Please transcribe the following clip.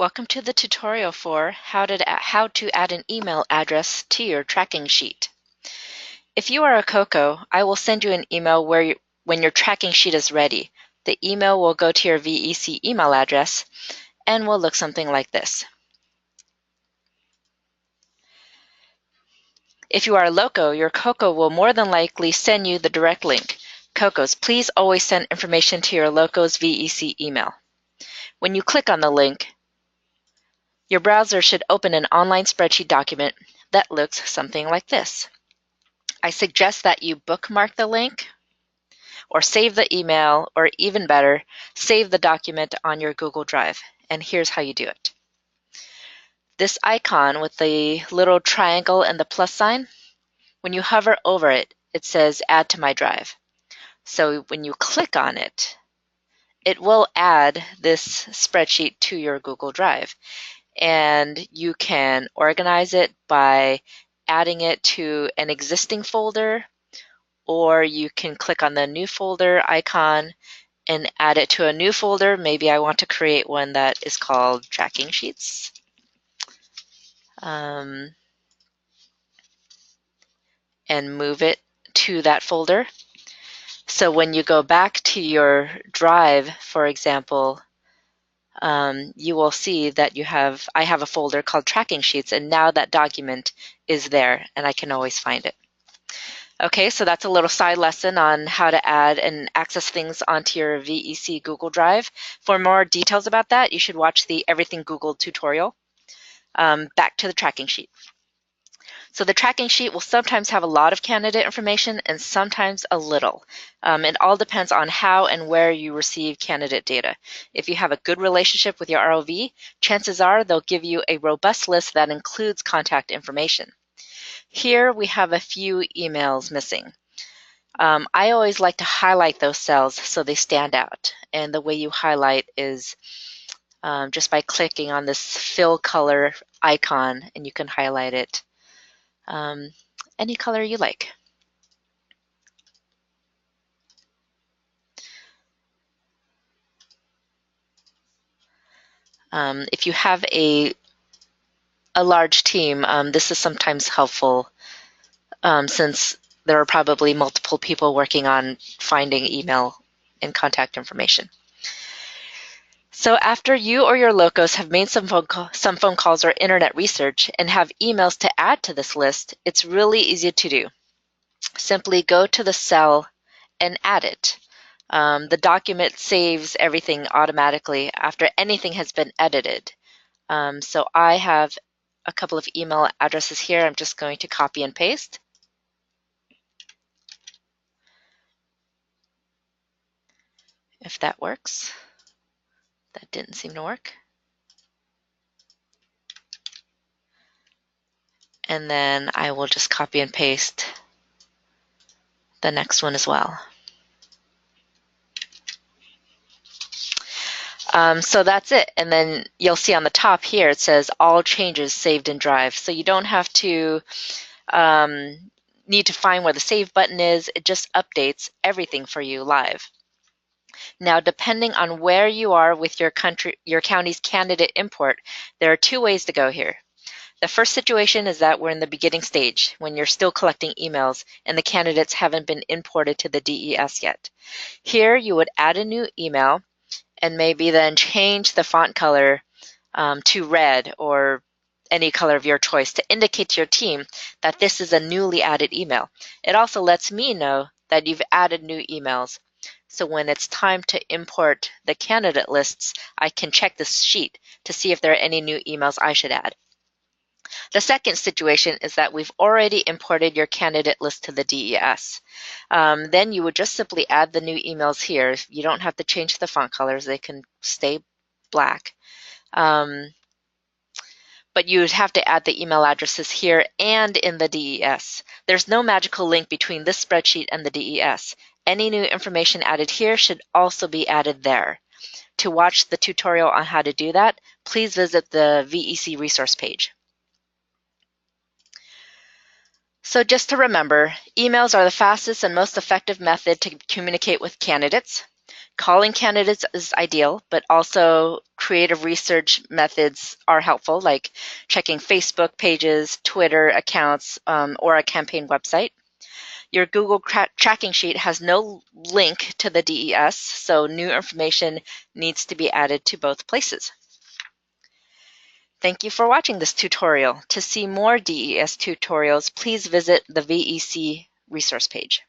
Welcome to the tutorial for how to add an email address to your tracking sheet. If you are a COCO, I will send you an email when your tracking sheet is ready. The email will go to your VEC email address and will look something like this. If you are a LOCO, your COCO will more than likely send you the direct link. COCOs, please always send information to your LOCO's VEC email. When you click on the link, your browser should open an online spreadsheet document that looks something like this. I suggest that you bookmark the link or save the email, or even better, save the document on your Google Drive. And here's how you do it. This icon with the little triangle and the plus sign, when you hover over it, it says Add to my drive. So when you click on it, it will add this spreadsheet to your Google Drive. And you can organize it by adding it to an existing folder, or you can click on the new folder icon and add it to a new folder. Maybe I want to create one that is called Tracking Sheets. And move it to that folder. So when you go back to your drive, for example, you will see that I have a folder called Tracking Sheets, and now that document is there and I can always find it. Okay, so that's a little side lesson on how to add and access things onto your VEC Google Drive. For more details about that, you should watch the Everything Google tutorial. Back to the tracking sheet. So the tracking sheet will sometimes have a lot of candidate information and sometimes a little. It all depends on how and where you receive candidate data. If you have a good relationship with your ROV, chances are they'll give you a robust list that includes contact information. Here we have a few emails missing. I always like to highlight those cells so they stand out. And the way you highlight is just by clicking on this fill color icon, and you can highlight it any color you like. If you have a large team, this is sometimes helpful since there are probably multiple people working on finding email and contact information. So after you or your locos have made some phone calls or internet research and have emails to add to this list, it's really easy to do. Simply go to the cell and add it. The document saves everything automatically after anything has been edited. So I have a couple of email addresses here. I'm just going to copy and paste. If that works. That didn't seem to work. And then I will just copy and paste the next one as well. So that's it. And then you'll see on the top here, it says all changes saved in Drive. So you don't have to need to find where the save button is. It just updates everything for you live. Now, depending on where you are with your county's candidate import, there are two ways to go here. The first situation is that we're in the beginning stage when you're still collecting emails and the candidates haven't been imported to the DES yet. Here, you would add a new email and maybe then change the font color to red or any color of your choice to indicate to your team that this is a newly added email. It also lets me know that you've added new emails. So when it's time to import the candidate lists, I can check this sheet to see if there are any new emails I should add. The second situation is that we've already imported your candidate list to the DES. Then you would just simply add the new emails here. You don't have to change the font colors. They can stay black. But you would have to add the email addresses here and in the DES. There's no magical link between this spreadsheet and the DES. Any new information added here should also be added there. To watch the tutorial on how to do that, please visit the VEC resource page. So just to remember, emails are the fastest and most effective method to communicate with candidates. Calling candidates is ideal, but also creative research methods are helpful, like checking Facebook pages, Twitter accounts, or a campaign website. Your Google tracking sheet has no link to the DES, so new information needs to be added to both places. Thank you for watching this tutorial. To see more DES tutorials, please visit the VEC resource page.